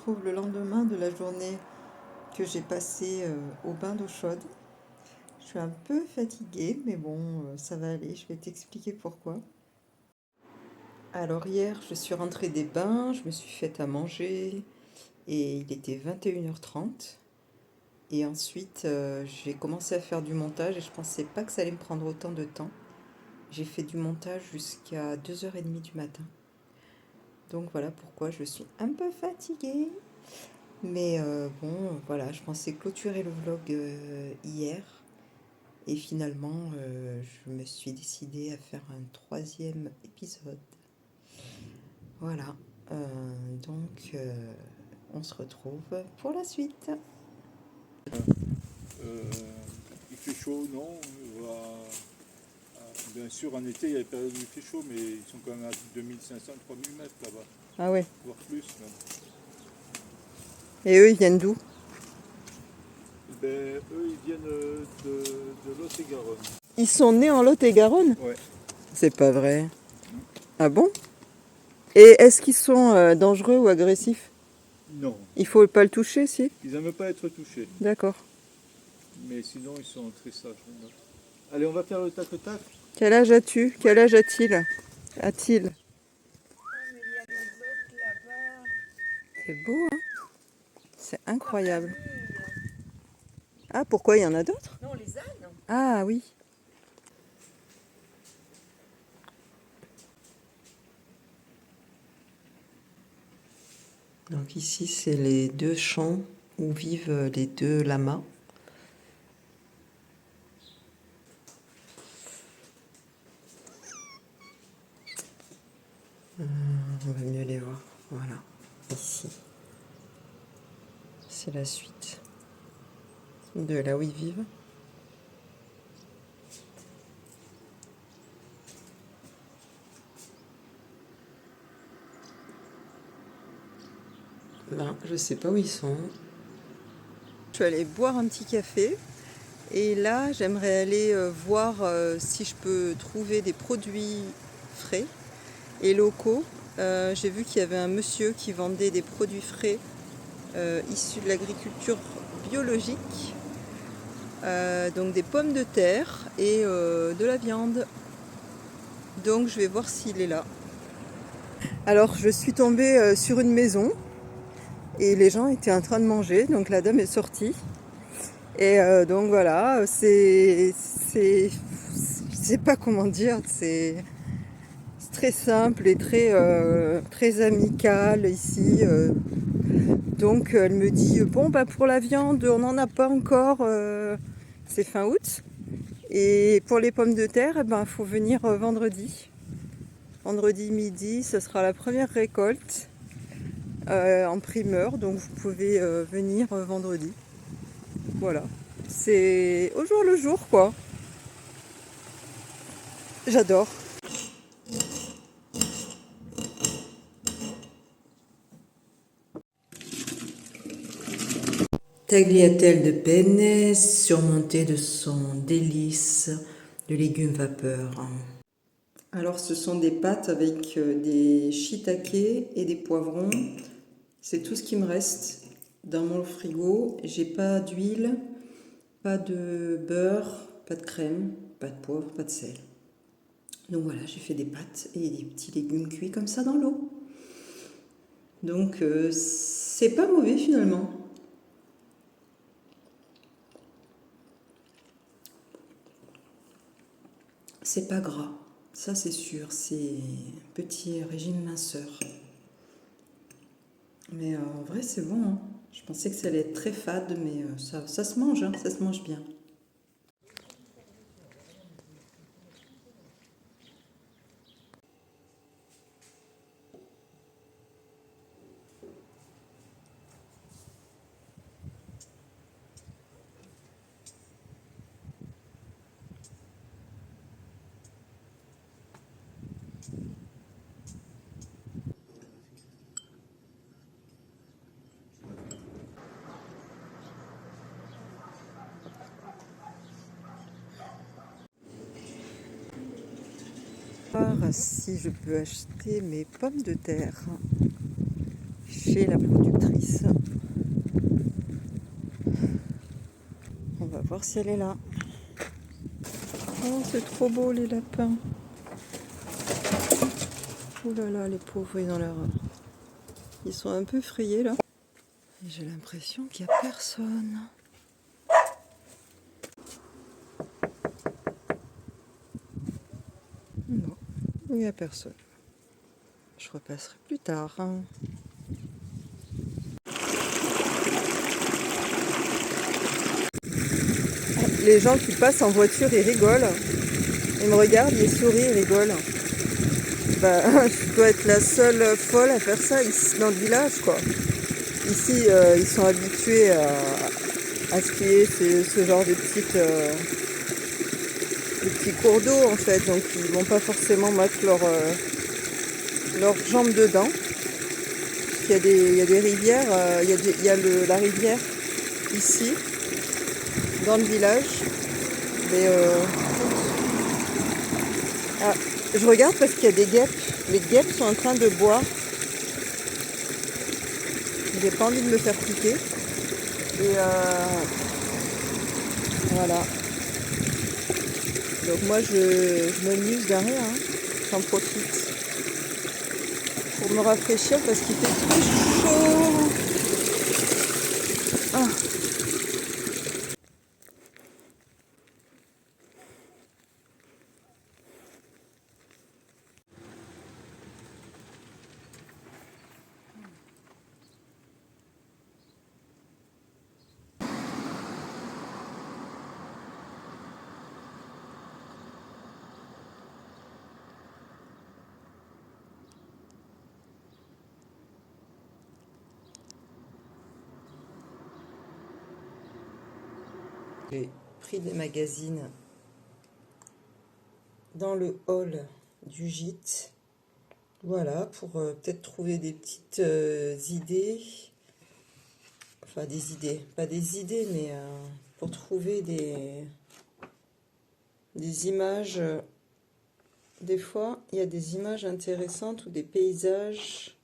retrouve le lendemain de la journée que j'ai passée au bain d'eau chaude. Je suis un peu fatiguée, mais bon, ça va aller, je vais t'expliquer pourquoi. Alors hier, je suis rentrée des bains, je me suis faite à manger et il était 21h30. Et ensuite, j'ai commencé à faire du montage et je pensais pas que ça allait me prendre autant de temps. J'ai fait du montage jusqu'à 2h30 du matin. Donc voilà pourquoi je suis un peu fatiguée. Mais bon, voilà, je pensais clôturer le vlog hier. Et finalement, je me suis décidée à faire un 3e épisode. Voilà. Donc, on se retrouve pour la suite. Il fait chaud, non? Bien sûr, en été, il y a des périodes où il fait chaud, mais ils sont quand même à 2500-3000 mètres là-bas, Ah ouais. voire plus même. Et eux, ils viennent d'où? Ben, eux, ils viennent de Lot-et-Garonne. Ils sont nés en Lot-et-Garonne? Ouais. C'est pas vrai. Ah bon? Et est-ce qu'ils sont dangereux ou agressifs? Non, Il faut pas le toucher, si? ils n'aiment pas être touchés, D'accord. mais sinon, ils sont très sages. Allez, on va faire le tac-tac. Quel âge as-tu? Quel âge a-t-il? A-t-il? C'est beau, hein? C'est incroyable. Ah, pourquoi il y en a d'autres? Non, les ânes. Ah oui. Donc ici, c'est les 2 champs où vivent les 2 lamas. On va mieux les voir. Voilà, ici. C'est la suite de là où ils vivent. Là, je sais pas où ils sont. Je suis allée boire un petit café. Et là, j'aimerais aller voir si je peux trouver des produits frais et locaux. J'ai vu qu'il y avait un monsieur qui vendait des produits frais issus de l'agriculture biologique. Donc des pommes de terre et de la viande. Donc je vais voir s'il est là. Alors je suis tombée sur une maison et les gens étaient en train de manger. Donc la dame est sortie. Et donc voilà, je sais pas comment dire, c'est très simple et très amical ici. Donc elle me dit, bon bah pour la viande, on n'en a pas encore, c'est fin août. Et pour les pommes de terre, eh ben, faut venir vendredi. Vendredi midi, ce sera la première récolte en primeur, donc vous pouvez venir vendredi. Voilà, c'est au jour le jour quoi. J'adore. Tagliatelle de penne surmontée de son délice de légumes vapeur. Alors ce sont des pâtes avec des shiitake et des poivrons. C'est tout ce qui me reste dans mon frigo. J'ai pas d'huile, pas de beurre, pas de crème, pas de poivre, pas de sel. Donc voilà, j'ai fait des pâtes et des petits légumes cuits comme ça dans l'eau. Donc c'est pas mauvais finalement. C'est pas gras, ça c'est sûr, c'est petit régime minceur. Mais en vrai c'est bon, hein. Je pensais que ça allait être très fade, mais ça se mange, hein, ça se mange bien. Voir si je peux acheter mes pommes de terre chez la productrice. On va voir si elle est là. Oh, c'est trop beau les lapins. Oh là là, les pauvres, ils sont un peu frayés là. J'ai l'impression qu'il n'y a personne. Non, il n'y a personne. Je repasserai plus tard. Les gens qui passent en voiture, ils rigolent. Ils me regardent, ils sourient, ils rigolent. Bah, je dois être la seule folle à faire ça ici dans le village, quoi. Ici, ils sont habitués à skier ce genre de petits cours d'eau, en fait. Donc, ils vont pas forcément mettre leurs jambes dedans. Il y a des rivières, il y a la rivière ici, dans le village. Mais, ah, je regarde parce qu'il y a des guêpes. Les guêpes sont en train de boire. J'ai pas envie de me faire piquer. Et voilà. Donc moi je m'amuse d'un rien. J'en profite. Pour me rafraîchir parce qu'il fait trop chaud. Ah. J'ai pris des magazines dans le hall du gîte. Voilà, pour peut-être trouver des petites idées. Enfin, des idées. Pas des idées, mais pour trouver des images. Des fois, il y a des images intéressantes ou des paysages.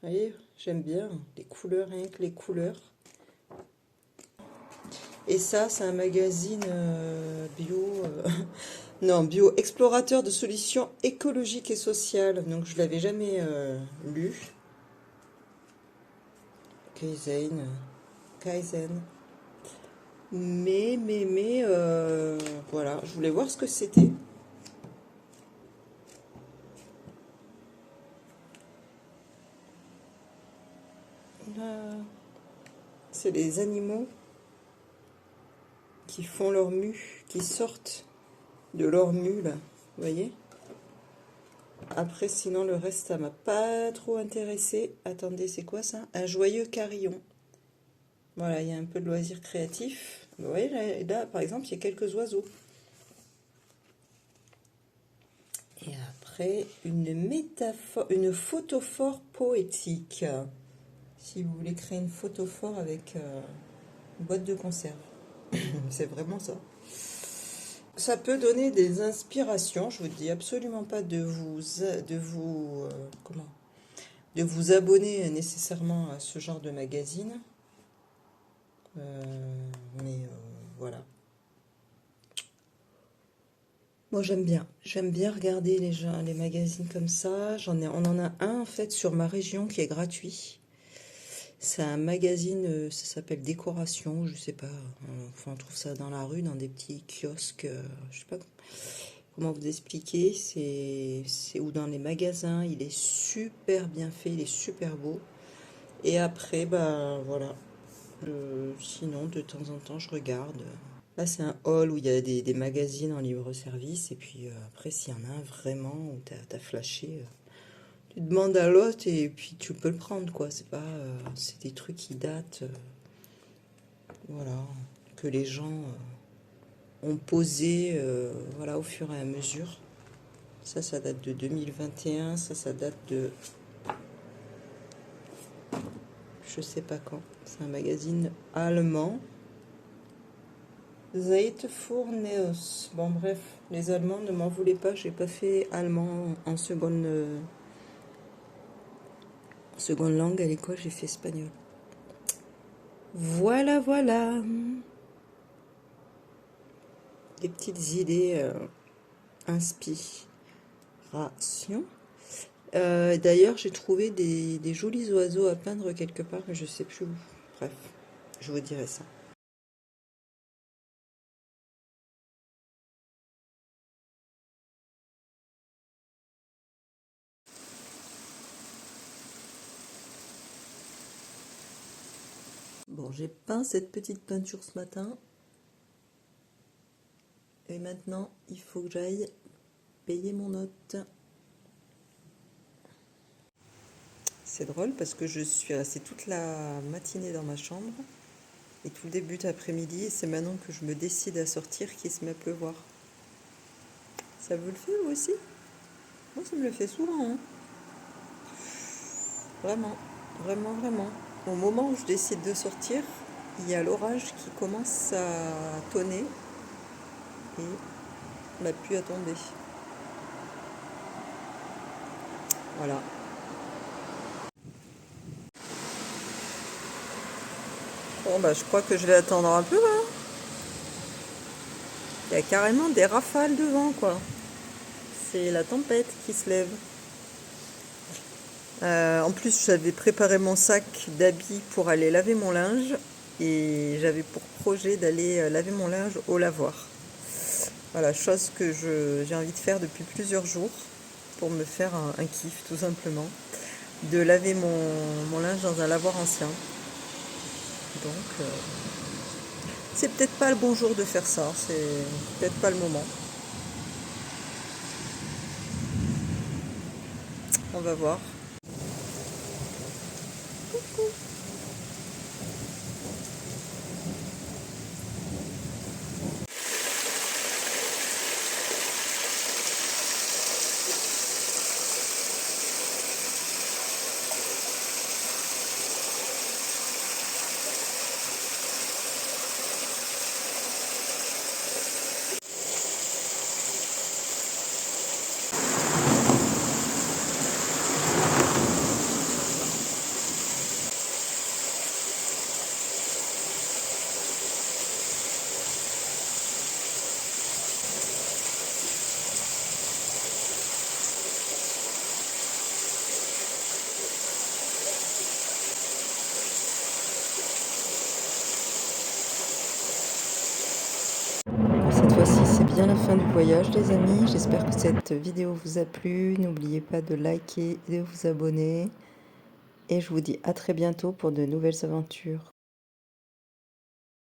Vous voyez, j'aime bien les couleurs, rien que les couleurs. Et ça, c'est un magazine bio, non, bio, explorateur de solutions écologiques et sociales. Donc, je l'avais jamais lu. Kaizen. Mais, voilà, je voulais voir ce que c'était. Là, c'est les animaux qui font leur mue, qui sortent de leur mue, là, vous voyez. Après, sinon, le reste, ça m'a pas trop intéressé. Attendez, c'est quoi ça? Un joyeux carillon. Voilà, il y a un peu de loisirs créatifs. Vous voyez, là, par exemple, il y a quelques oiseaux. Et après, une photophore poétique. Si vous voulez créer une photophore avec une boîte de conserve. C'est vraiment ça. Ça peut donner des inspirations. Je vous dis absolument pas de vous abonner nécessairement à ce genre de magazine. Mais voilà. Moi j'aime bien regarder les magazines comme ça. On en a un en fait sur ma région qui est gratuit. C'est un magazine, ça s'appelle Décoration, je sais pas. Enfin, on trouve ça dans la rue, dans des petits kiosques, je sais pas comment vous expliquer. C'est ou dans les magasins. Il est super bien fait, il est super beau. Et après, bah voilà. Sinon, de temps en temps, je regarde. Là, c'est un hall où il y a des magazines en libre service. Et puis après, s'il y en a un vraiment où t'as flashé, tu demandes à l'autre et puis tu peux le prendre, quoi. C'est pas, c'est des trucs qui datent, voilà, que les gens ont posé, voilà, au fur et à mesure. Ça date de 2021. Ça date de, je sais pas quand. C'est un magazine allemand. Zeitfurneos. Bon, bref, les Allemands, ne m'en voulez pas, j'ai pas fait allemand en Seconde langue, à l'école, j'ai fait espagnol. Voilà, voilà. Des petites idées, inspiration. D'ailleurs, j'ai trouvé des jolis oiseaux à peindre quelque part, mais je sais plus où. Bref, je vous dirai ça. Bon, j'ai peint cette petite peinture ce matin. Et maintenant, il faut que j'aille payer mon hôte. C'est drôle parce que je suis restée toute la matinée dans ma chambre et tout le début d'après-midi, et c'est maintenant que je me décide à sortir qu'il se met à pleuvoir. Ça vous le fait vous aussi? Moi, ça me le fait souvent, hein. Vraiment, vraiment, vraiment. Au moment où je décide de sortir, il y a l'orage qui commence à tonner et la pluie à tomber. Voilà. Bon, bah, je crois que je vais attendre un peu, hein. Il y a carrément des rafales de vent, quoi. C'est la tempête qui se lève. En plus, j'avais préparé mon sac d'habits pour aller laver mon linge et j'avais pour projet d'aller laver mon linge au lavoir. Voilà, chose que j'ai envie de faire depuis plusieurs jours pour me faire un kiff, tout simplement. De laver mon linge dans un lavoir ancien. Donc, c'est peut-être pas le bon jour de faire ça, c'est peut-être pas le moment. On va voir. Coucou. Cette fois-ci, c'est bien la fin du voyage, les amis. J'espère que cette vidéo vous a plu. N'oubliez pas de liker et de vous abonner. Et je vous dis à très bientôt pour de nouvelles aventures.